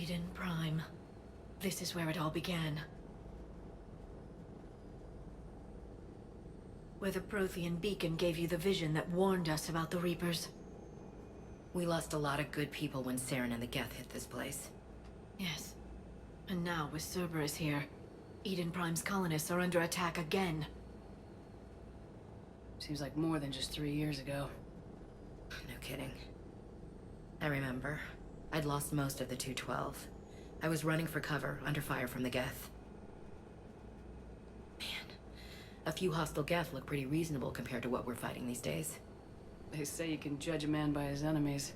Eden Prime. This is where it all began. Where the Prothean beacon gave you the vision that warned us about the Reapers. We lost a lot of good people when Saren and the Geth hit this place. Yes. And now, with Cerberus here, Eden Prime's colonists are under attack again. Seems like more than just 3 years ago. No kidding. I remember. I'd lost most of the 212. I was running for cover, under fire from the Geth. Man, a few hostile Geth look pretty reasonable compared to what we're fighting these days. They say you can judge a man by his enemies.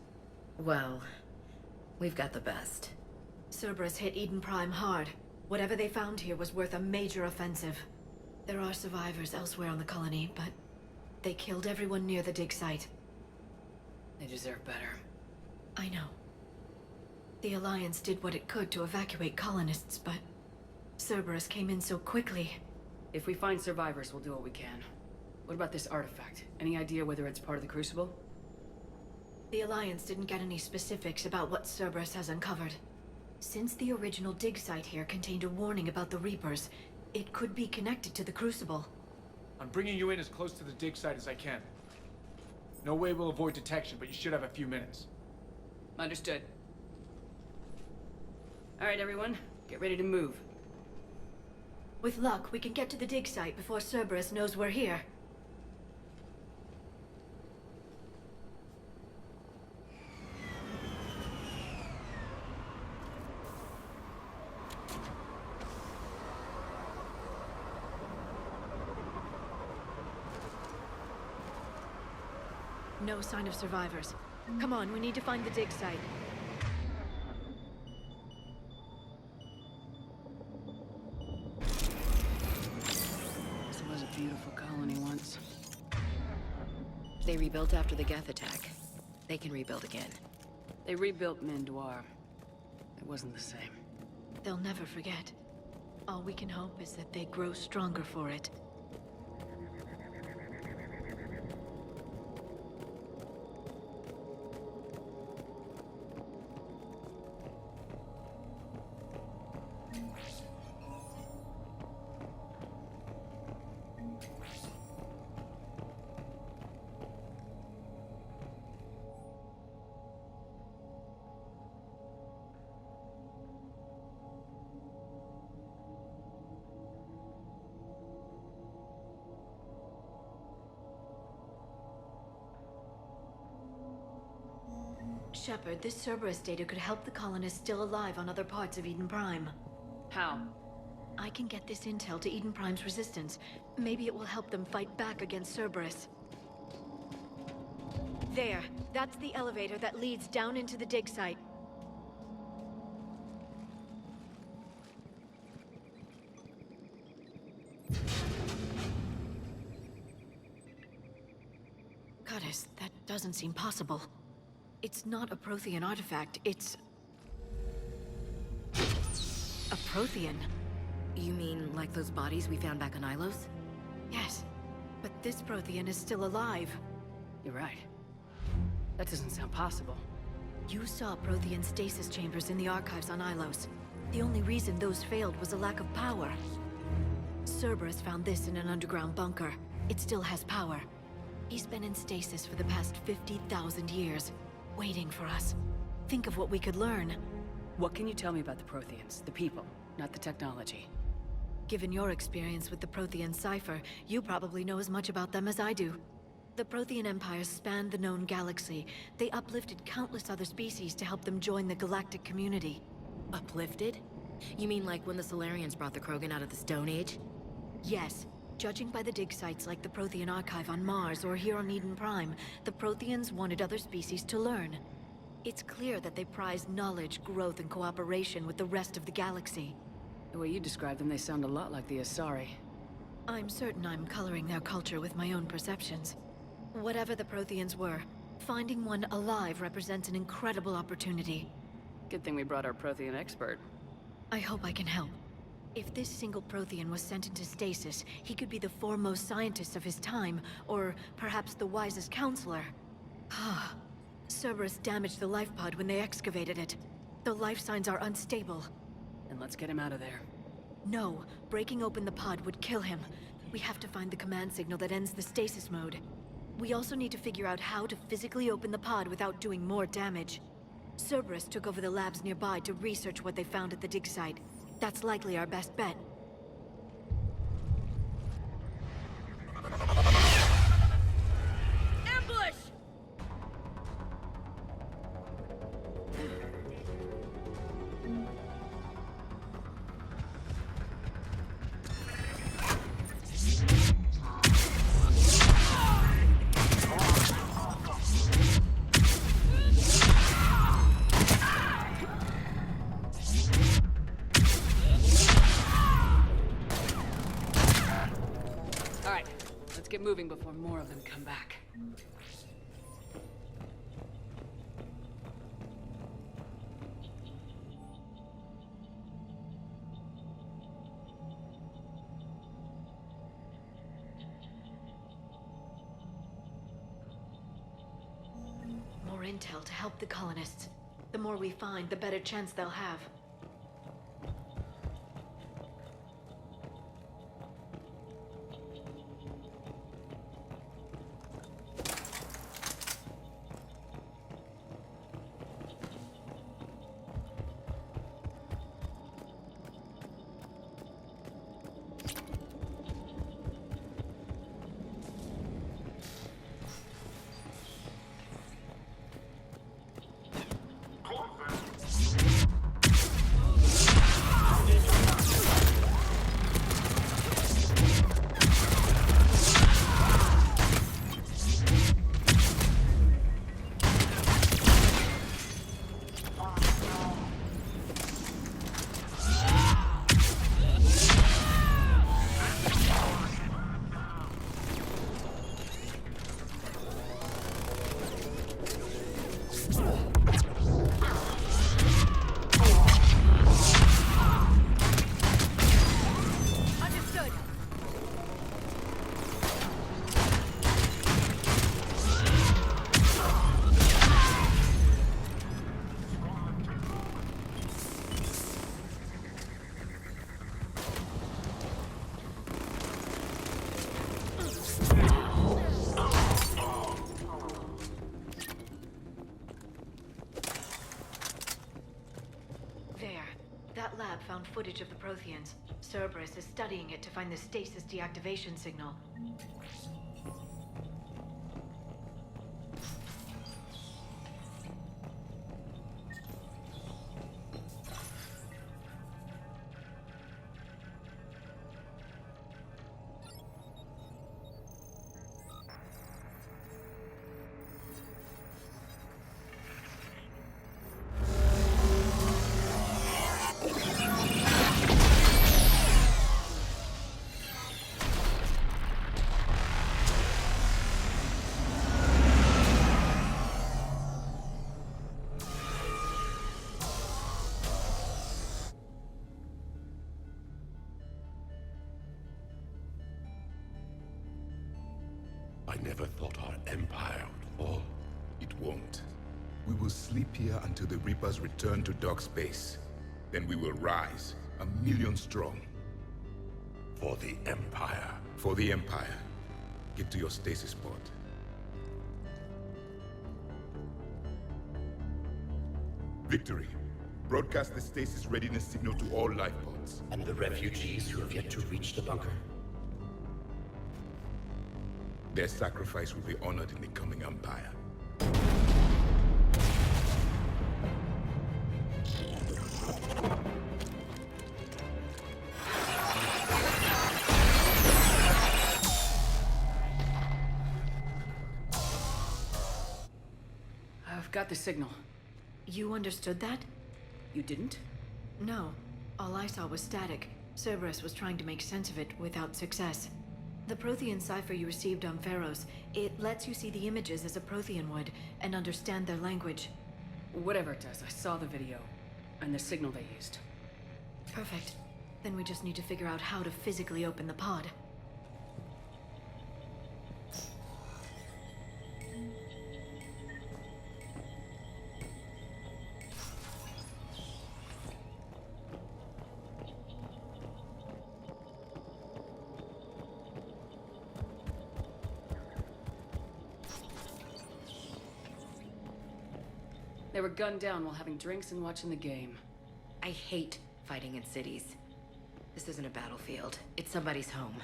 Well, we've got the best. Cerberus hit Eden Prime hard. Whatever they found here was worth a major offensive. There are survivors elsewhere on the colony, but they killed everyone near the dig site. They deserve better. I know. The Alliance did what it could to evacuate colonists, but Cerberus came in so quickly. If we find survivors, we'll do what we can. What about this artifact? Any idea whether it's part of the Crucible? The Alliance didn't get any specifics about what Cerberus has uncovered. Since the original dig site here contained a warning about the Reapers, it could be connected to the Crucible. I'm bringing you in as close to the dig site as I can. No way we'll avoid detection, but you should have a few minutes. Understood. All right, everyone. Get ready to move. With luck, we can get to the dig site before Cerberus knows we're here. No sign of survivors. Come on, we need to find the dig site. This was a beautiful colony once. They rebuilt after the Geth attack. They can rebuild again. They rebuilt Mandoir. It wasn't the same. They'll never forget. All we can hope is that they grow stronger for it. Shepard, this Cerberus data could help the colonists still alive on other parts of Eden Prime. How? I can get this intel to Eden Prime's resistance. Maybe it will help them fight back against Cerberus. There. That's the elevator that leads down into the dig site. Goddess, that doesn't seem possible. It's not a Prothean artifact, it's... a Prothean. You mean like those bodies we found back on Ilos? Yes, but this Prothean is still alive. You're right. That doesn't sound possible. You saw Prothean stasis chambers in the archives on Ilos. The only reason those failed was a lack of power. Cerberus found this in an underground bunker. It still has power. He's been in stasis for the past 50,000 years, waiting for us. Think of what we could learn. What can you tell me about the Protheans? The people, not the technology. Given your experience with the Prothean cipher, you probably know as much about them as I do. The Prothean Empire spanned the known galaxy. They uplifted countless other species to help them join the galactic community. Uplifted? You mean like when the Solarians brought the Krogan out of the Stone Age? Yes. Judging by the dig sites like the Prothean Archive on Mars or here on Eden Prime, the Protheans wanted other species to learn. It's clear that they prize knowledge, growth, and cooperation with the rest of the galaxy. The way you describe them, they sound a lot like the Asari. I'm certain I'm coloring their culture with my own perceptions. Whatever the Protheans were, finding one alive represents an incredible opportunity. Good thing we brought our Prothean expert. I hope I can help. If this single Prothean was sent into stasis, he could be the foremost scientist of his time, or perhaps the wisest counselor. Ah, Cerberus damaged the life pod when they excavated it. The life signs are unstable. Then let's get him out of there. No, breaking open the pod would kill him. We have to find the command signal that ends the stasis mode. We also need to figure out how to physically open the pod without doing more damage. Cerberus took over the labs nearby to research what they found at the dig site. That's likely our best bet. Ambush! Alright, let's get moving before more of them come back. More intel to help the colonists. The more we find, the better chance they'll have. Understood. There. That lab found footage of the Protheans. Cerberus is studying it to find the stasis deactivation signal. I never thought our empire would fall. It won't. We will sleep here until the Reapers return to dark space. Then we will rise, 1,000,000 strong. For the Empire. For the Empire. Get to your stasis pod. Victory. Broadcast the stasis readiness signal to all life pods. And the refugees who have yet to reach the bunker. Their sacrifice will be honored in the coming Empire. I've got the signal. You understood that? You didn't? No. All I saw was static. Cerberus was trying to make sense of it without success. The Prothean cipher you received on Pharaohs, it lets you see the images as a Prothean would, and understand their language. Whatever it does, I saw the video. And the signal they used. Perfect. Then we just need to figure out how to physically open the pod. They were gunned down while having drinks and watching the game. I hate fighting in cities. This isn't a battlefield. It's somebody's home.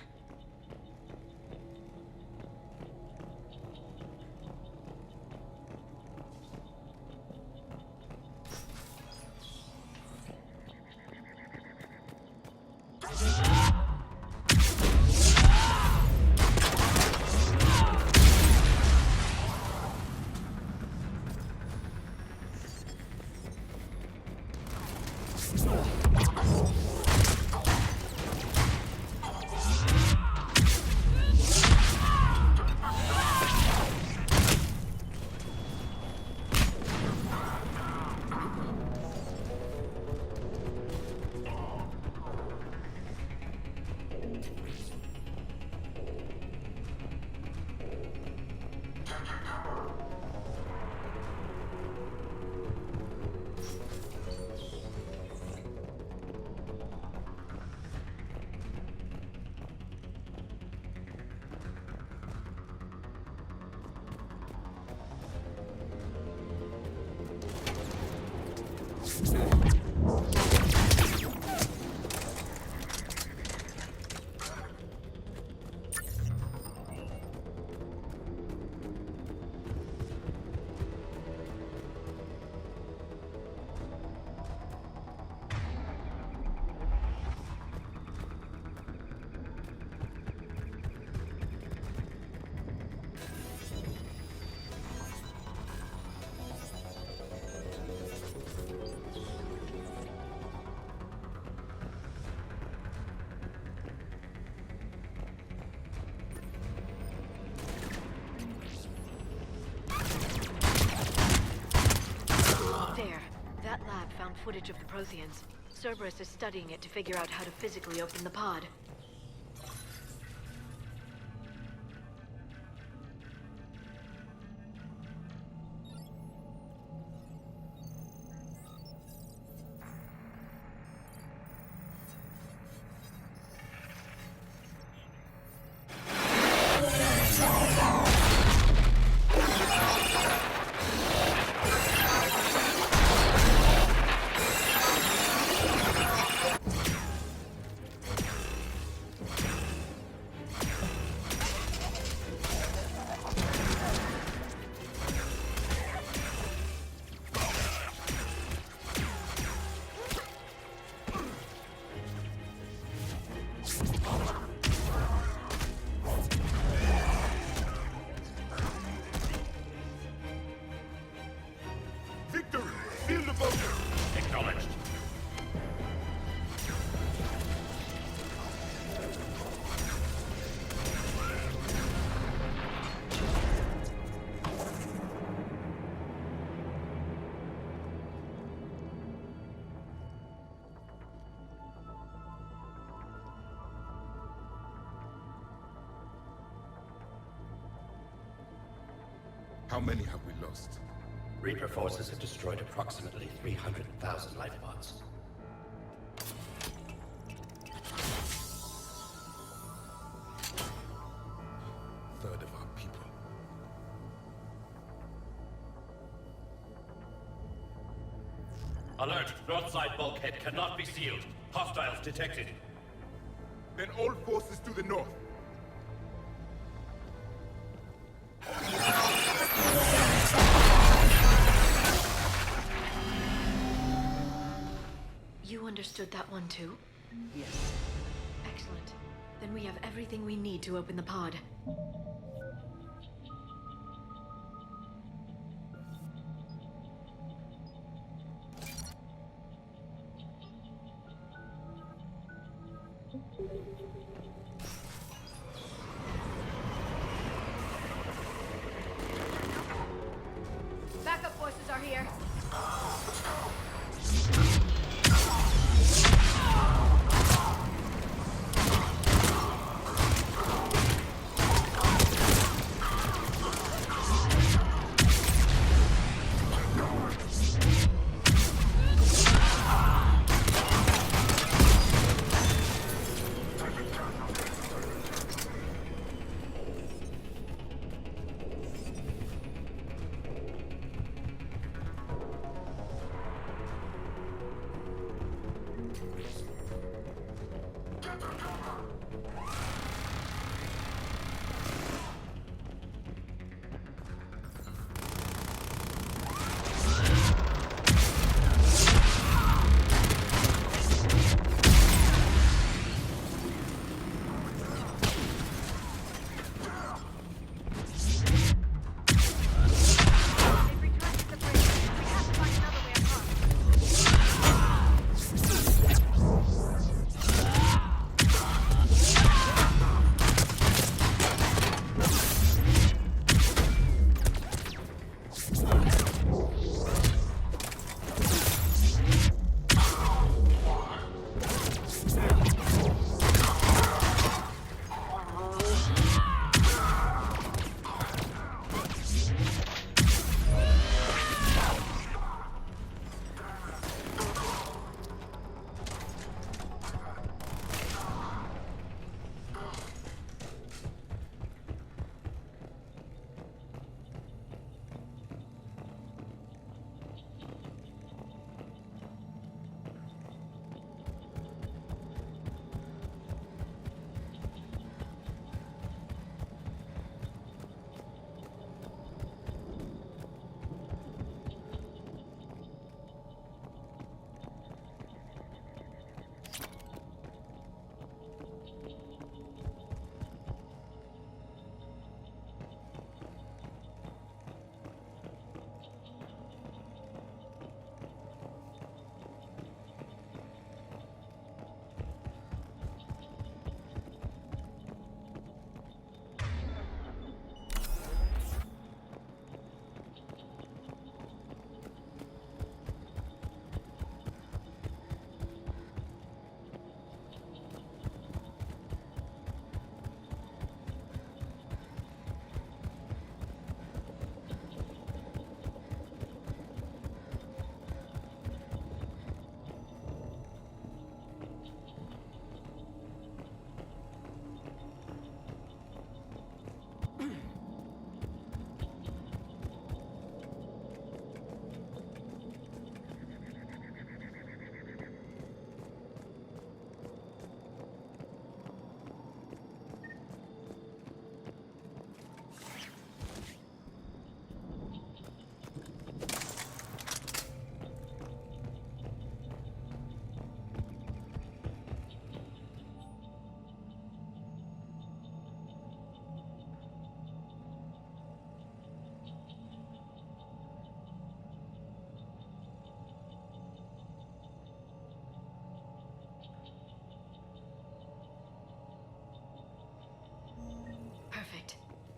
There. That lab found footage of the Protheans. Cerberus is studying it to figure out how to physically open the pod. Victory! Seal the bunker! Acknowledged. How many have we lost? Reaper forces have destroyed approximately 300,000 life pods. Third of our people. Alert! North side bulkhead cannot be sealed. Hostiles detected. Then all forces to the north. You understood that one too? Yes. Excellent. Then we have everything we need to open the pod. Backup forces are here.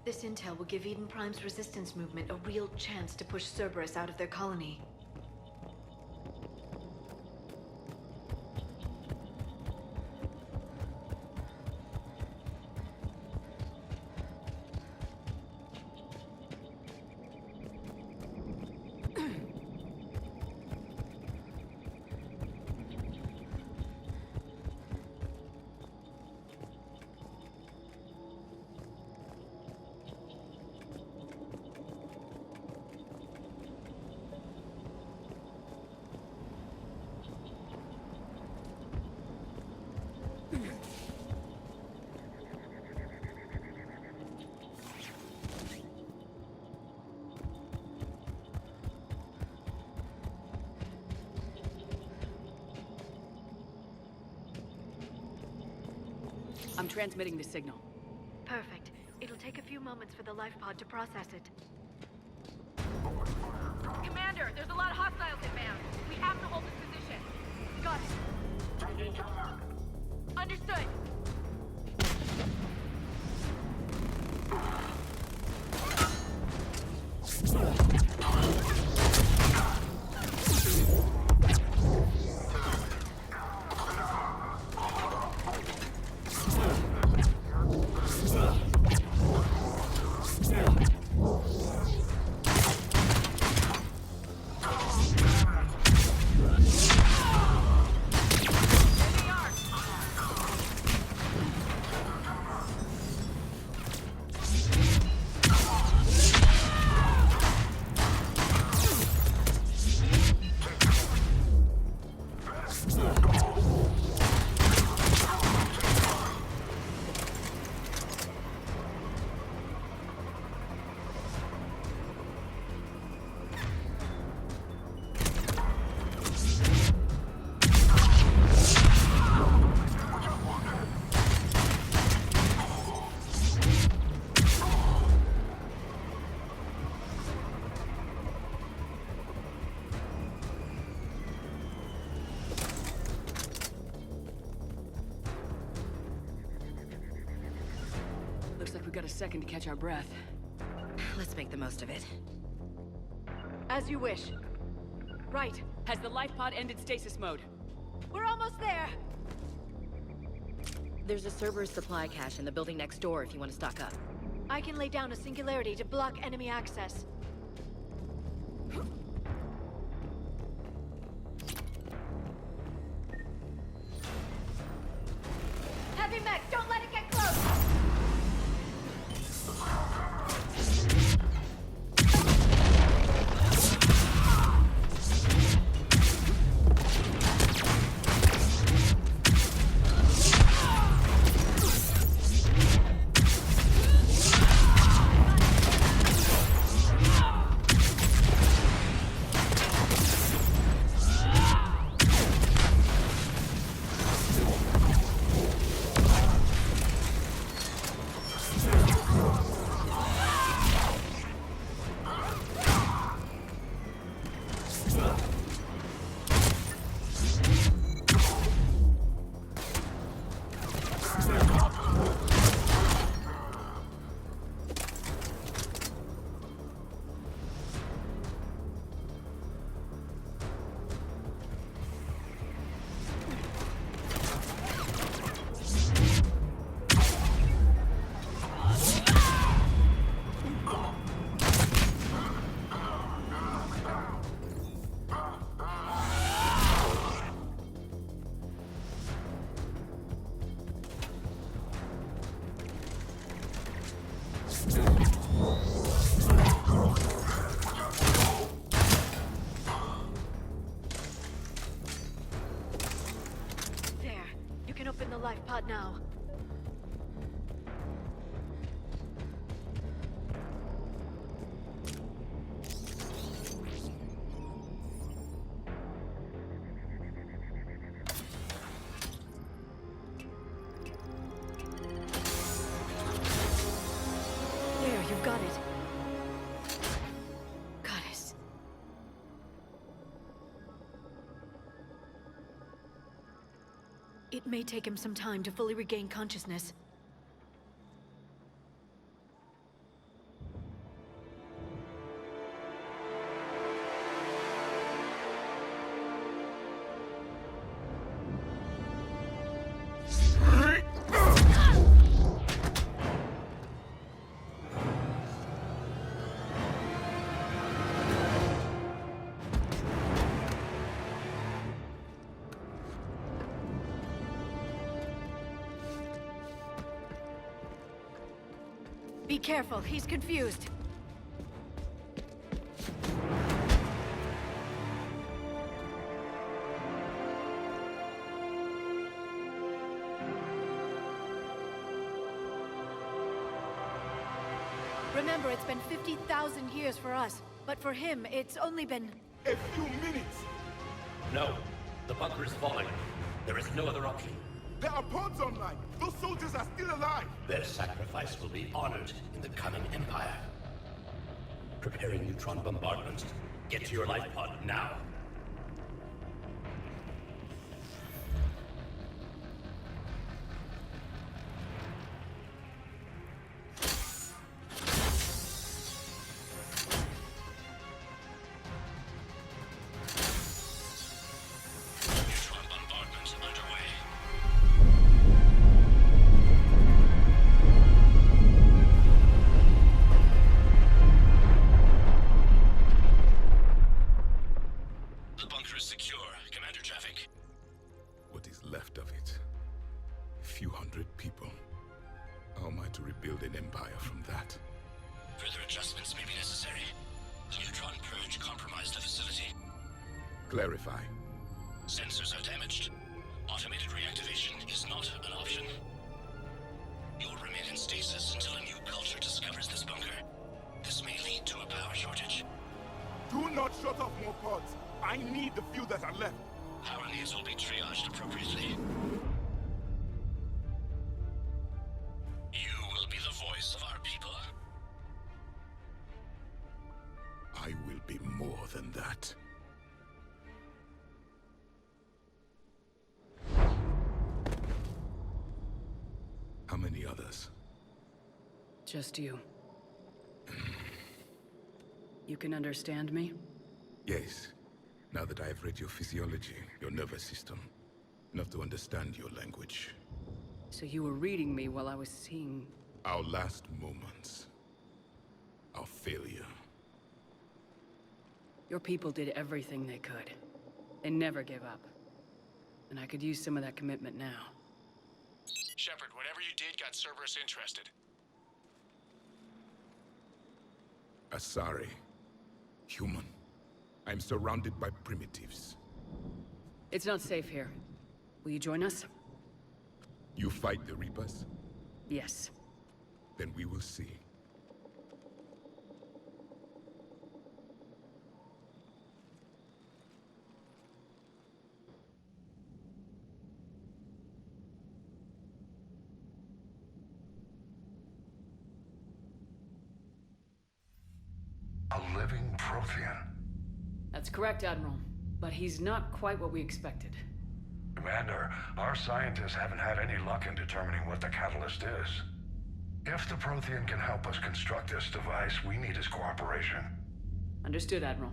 This intel will give Eden Prime's resistance movement a real chance to push Cerberus out of their colony. I'm transmitting the signal. Perfect. It'll take a few moments for the life pod to process it. Commander, there's a lot of hostiles inbound. We have to hold this position. Got it. Understood. Looks like we got a second to catch our breath. Let's make the most of it. As you wish. Right. Has the life pod ended stasis mode? We're almost there! There's a Cerberus supply cache in the building next door if you want to stock up. I can lay down a singularity to block enemy access. Heavy mech, don't let it get close! There. You can open the life pod now. There, you've got it. Goddess. It may take him some time to fully regain consciousness. Be careful, he's confused. Remember, it's been 50,000 years for us, but for him, it's only been... A few minutes! No. The bunker is falling. There is no other option. There are pods online! Those soldiers are still alive! Their sacrifice will be honored in the coming Empire. Preparing neutron bombardment. Get to your life pod now. Neutron bombardment underway. The bunker is secure. Commander Traffic. What is left of it? A few hundred people. How am I to rebuild an empire from that? Further adjustments may be necessary. The neutron purge compromised the facility. Clarify. Sensors are damaged. Automated reactivation is not an option. You'll remain in stasis until a new culture discovers this bunker. This may lead to a power shortage. Do not shut off more pods! I need the few that are left! Power needs will be triaged appropriately. You will be the voice of our people. I will be more than that. How many others? Just you. You can understand me? Yes. Now that I have read your physiology, your nervous system, enough to understand your language. So you were reading me while I was seeing... Our last moments. Our failure. Your people did everything they could. They never gave up. And I could use some of that commitment now. Shepard, whatever you did got Cerberus interested. Asari. Human. I'm surrounded by primitives. It's not safe here. Will you join us? You fight the Reapers? Yes. Then we will see. A living Prothean. That's correct, Admiral. But he's not quite what we expected. Commander, our scientists haven't had any luck in determining what the catalyst is. If the Prothean can help us construct this device, we need his cooperation. Understood, Admiral.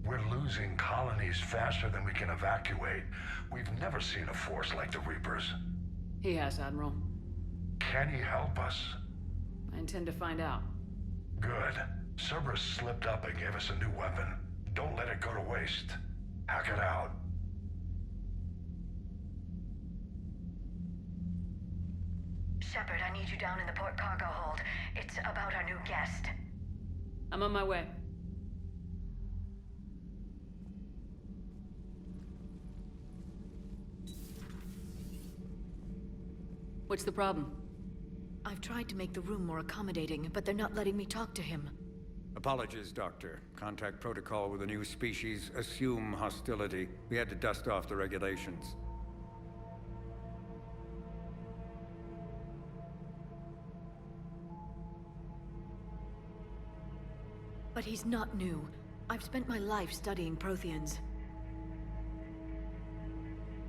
We're losing colonies faster than we can evacuate. We've never seen a force like the Reapers. He has, Admiral. Can he help us? I intend to find out. Good. Cerberus slipped up and gave us a new weapon. Don't let it go to waste. Hack it out. Shepard, I need you down in the port cargo hold. It's about our new guest. I'm on my way. What's the problem? I've tried to make the room more accommodating, but they're not letting me talk to him. Apologies, Doctor. Contact protocol with a new species. Assume hostility. We had to dust off the regulations. But he's not new. I've spent my life studying Protheans.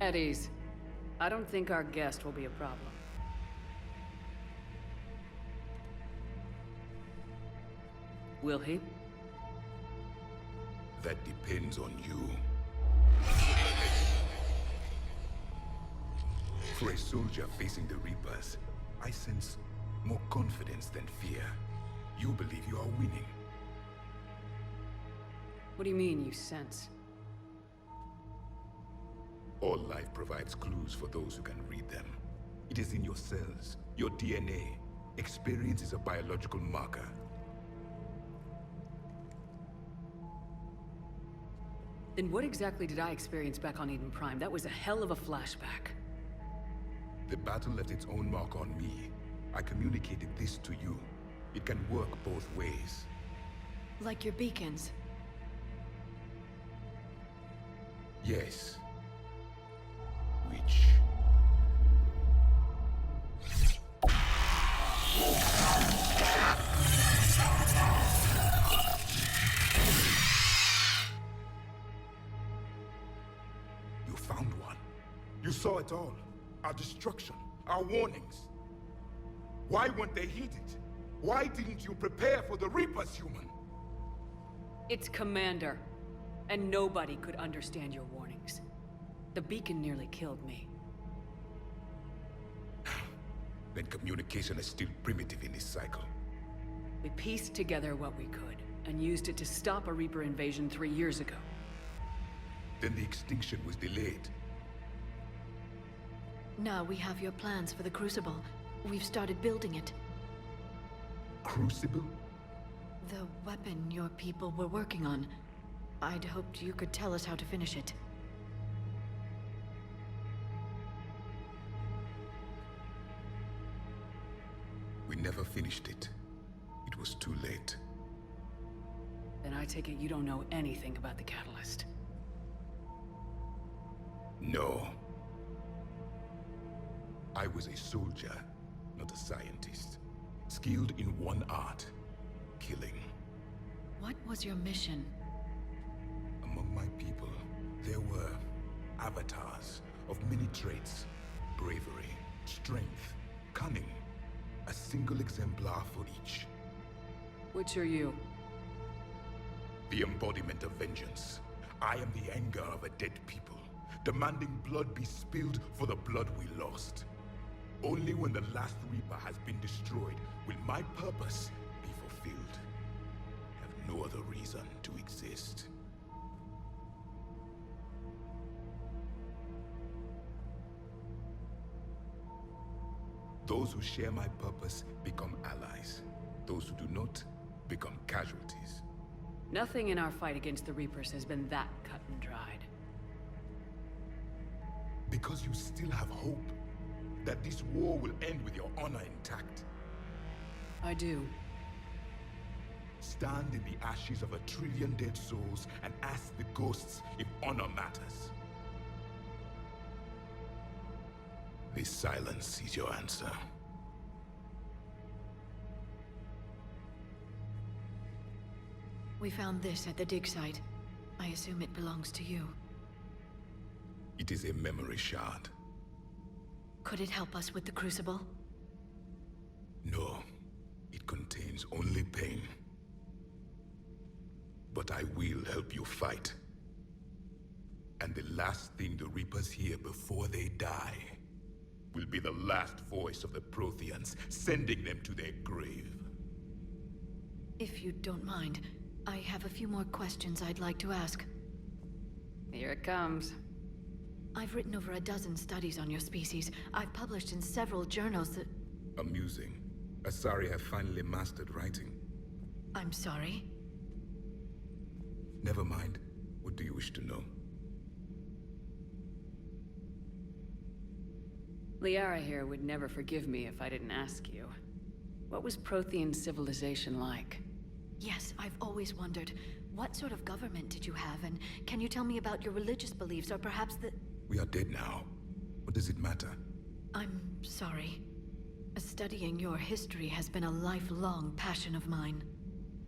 At ease. I don't think our guest will be a problem. Will he? That depends on you. For a soldier facing the Reapers, I sense more confidence than fear. You believe you are winning. What do you mean, you sense? All life provides clues for those who can read them. It is in your cells, your DNA. Experience is a biological marker. Then what exactly did I experience back on Eden Prime? That was a hell of a flashback. The battle left its own mark on me. I communicated this to you. It can work both ways. Like your beacons. Yes. Which... You found one. You saw it all. Our destruction, our warnings. Why weren't they heeded? Why didn't you prepare for the Reapers, human? It's Commander. And nobody could understand your warnings. The beacon nearly killed me. Then communication is still primitive in this cycle. We pieced together what we could, and used it to stop a Reaper invasion 3 years ago. Then the extinction was delayed. Now we have your plans for the Crucible. We've started building it. Crucible? The weapon your people were working on. I'd hoped you could tell us how to finish it. We never finished it. It was too late. Then I take it you don't know anything about the Catalyst. No. I was a soldier, not a scientist. Skilled in one art, killing. What was your mission? Among my people, there were avatars of many traits. Bravery, strength, cunning. A single exemplar for each. Which are you? The embodiment of vengeance. I am the anger of a dead people, demanding blood be spilled for the blood we lost. Only when the last Reaper has been destroyed will my purpose be fulfilled. I have no other reason to exist. Those who share my purpose become allies. Those who do not become casualties. Nothing in our fight against the Reapers has been that cut and dried. Because you still have hope that this war will end with your honor intact. I do. Stand in the ashes of 1 trillion dead souls and ask the ghosts if honor matters. This silence is your answer. We found this at the dig site. I assume it belongs to you. It is a memory shard. Could it help us with the Crucible? No, it contains only pain. But I will help you fight. And the last thing the Reapers hear before they die will be the last voice of the Protheans, sending them to their grave. If you don't mind, I have a few more questions I'd like to ask. Here it comes. I've written over a dozen studies on your species. I've published in several journals that... Amusing. Asari have finally mastered writing. I'm sorry? Never mind. What do you wish to know? Liara here would never forgive me if I didn't ask you. What was Prothean civilization like? Yes, I've always wondered. What sort of government did you have, and can you tell me about your religious beliefs, or perhaps the... We are dead now. What does it matter? I'm sorry. Studying your history has been a lifelong passion of mine.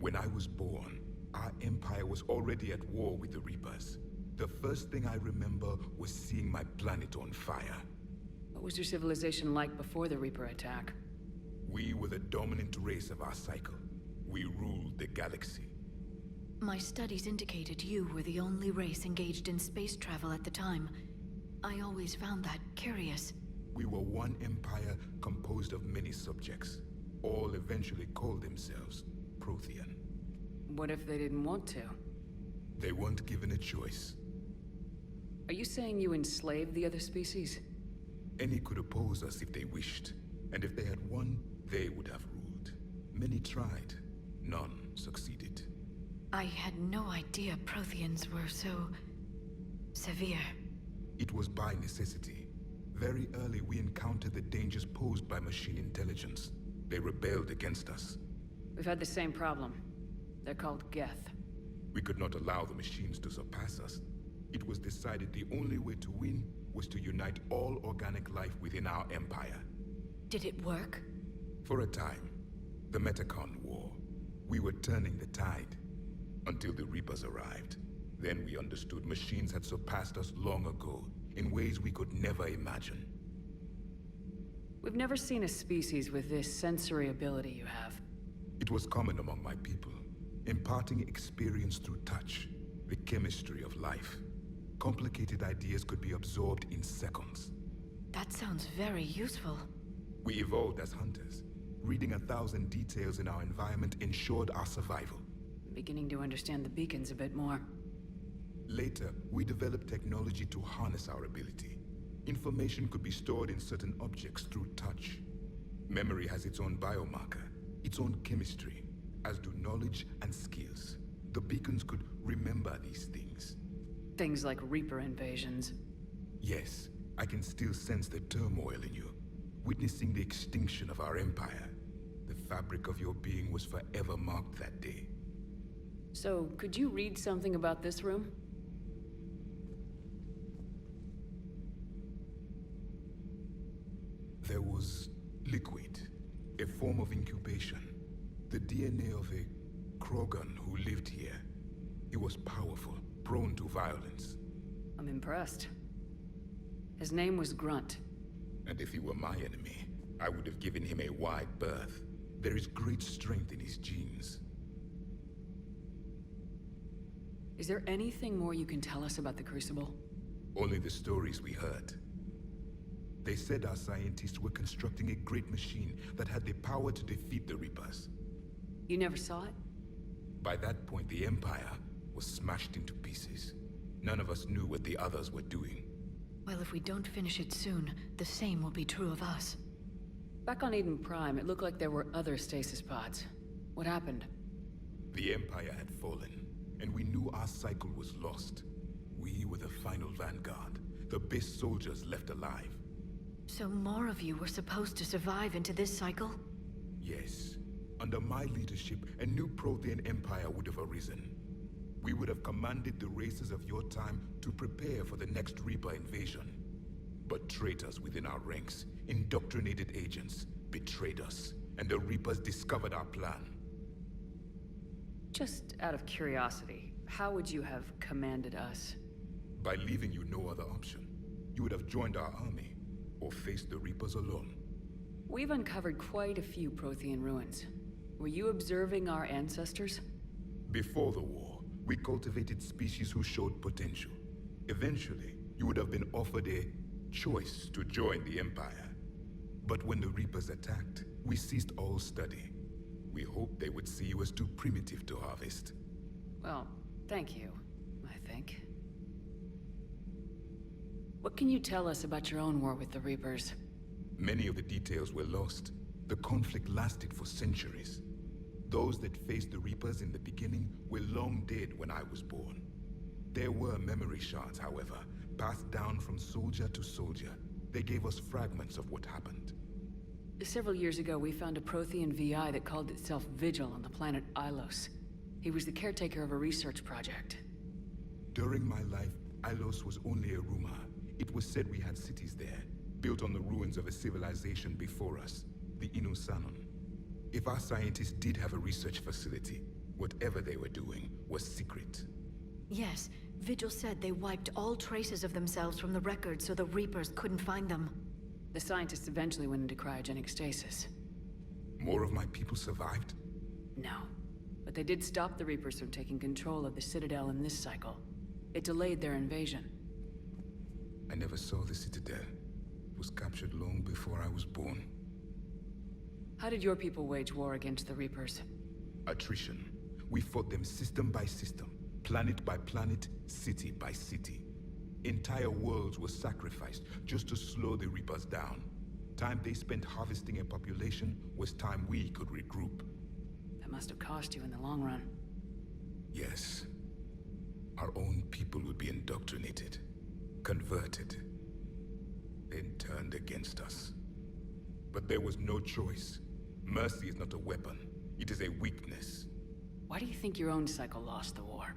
When I was born, our empire was already at war with the Reapers. The first thing I remember was seeing my planet on fire. What was your civilization like before the Reaper attack? We were the dominant race of our cycle. We ruled the galaxy. My studies indicated you were the only race engaged in space travel at the time. I always found that curious. We were one empire composed of many subjects. All eventually called themselves Prothean. What if they didn't want to? They weren't given a choice. Are you saying you enslaved the other species? Any could oppose us if they wished. And if they had won, they would have Many tried. None succeeded. I had no idea Protheans were so... severe. It was by necessity. Very early we encountered the dangers posed by machine intelligence. They rebelled against us. We've had the same problem. They're called Geth. We could not allow the machines to surpass us. It was decided the only way to win was to unite all organic life within our empire. Did it work? For a time. The Metacon War. We were turning the tide. Until the Reapers arrived. Then we understood machines had surpassed us long ago, in ways we could never imagine. We've never seen a species with this sensory ability you have. It was common among my people, imparting experience through touch, the chemistry of life. Complicated ideas could be absorbed in seconds. That sounds very useful. We evolved as hunters. Reading 1,000 details in our environment ensured our survival. I'm beginning to understand the beacons a bit more. Later, we developed technology to harness our ability. Information could be stored in certain objects through touch. Memory has its own biomarker, its own chemistry, as do knowledge and skills. The beacons could remember these things. Things like Reaper invasions. Yes, I can still sense the turmoil in you, witnessing the extinction of our empire. The fabric of your being was forever marked that day. So, could you read something about this room? There was liquid, a form of incubation. The DNA of a Krogan who lived here. He was powerful, prone to violence. I'm impressed. His name was Grunt. And if he were my enemy, I would have given him a wide berth. There is great strength in his genes. Is there anything more you can tell us about the Crucible? Only the stories we heard. They said our scientists were constructing a great machine that had the power to defeat the Reapers. You never saw it? By that point, the Empire was smashed into pieces. None of us knew what the others were doing. Well, if we don't finish it soon, the same will be true of us. Back on Eden Prime, it looked like there were other stasis pods. What happened? The Empire had fallen, and we knew our cycle was lost. We were the final vanguard, the best soldiers left alive. So more of you were supposed to survive into this cycle? Yes. Under my leadership, a new Prothean empire would have arisen. We would have commanded the races of your time to prepare for the next Reaper invasion. But traitors within our ranks, indoctrinated agents, betrayed us, and the Reapers discovered our plan. Just out of curiosity, how would you have commanded us? By leaving you no other option. You would have joined our army, or faced the Reapers alone. We've uncovered quite a few Prothean ruins. Were you observing our ancestors? Before the war, we cultivated species who showed potential. Eventually, you would have been offered a choice to join the Empire. But when the Reapers attacked, we ceased all study. We hoped they would see you as too primitive to harvest. Well, thank you, I think. What can you tell us about your own war with the Reapers? Many of the details were lost. The conflict lasted for centuries. Those that faced the Reapers in the beginning were long dead when I was born. There were memory shards, however, passed down from soldier to soldier. They gave us fragments of what happened. Several years ago, we found a Prothean VI that called itself Vigil on the planet Ilos. He was the caretaker of a research project. During my life, Ilos was only a rumor. It was said we had cities there, built on the ruins of a civilization before us, the Inusanon. If our scientists did have a research facility, whatever they were doing was secret. Yes, Vigil said they wiped all traces of themselves from the records so the Reapers couldn't find them. The scientists eventually went into cryogenic stasis. More of my people survived? No. But they did stop the Reapers from taking control of the Citadel in this cycle. It delayed their invasion. I never saw the Citadel. It was captured long before I was born. How did your people wage war against the Reapers? Attrition. We fought them system by system, planet by planet, city by city. Entire worlds were sacrificed just to slow the Reapers down. Time they spent harvesting a population was time we could regroup. That must have cost you in the long run. Yes. Our own people would be indoctrinated, converted, then turned against us. But there was no choice. Mercy is not a weapon. It is a weakness. Why do you think your own cycle lost the war?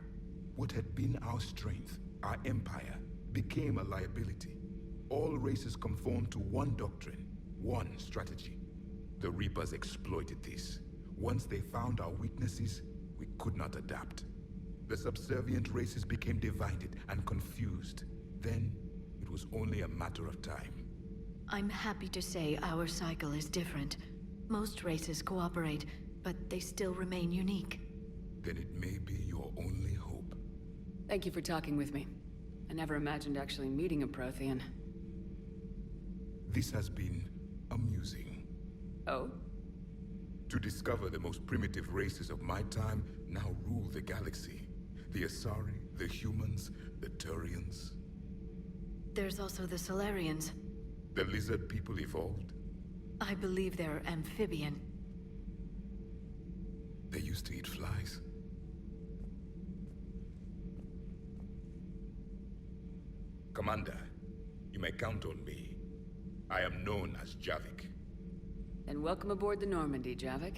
What had been our strength, our empire, became a liability. All races conformed to one doctrine, one strategy. The Reapers exploited this. Once they found our weaknesses, we could not adapt. The subservient races became divided and confused. Then, it was only a matter of time. I'm happy to say our cycle is different. Most races cooperate, but they still remain unique. Then it may be your only hope. Thank you for talking with me. I never imagined actually meeting a Prothean. This has been amusing. Oh? To discover the most primitive races of my time now rule the galaxy. The Asari, the humans, the Turians. There's also the Solarians. The lizard people evolved. I believe they're amphibian. They used to eat flies. Commander, you may count on me. I am known as Javik. Then welcome aboard the Normandy, Javik.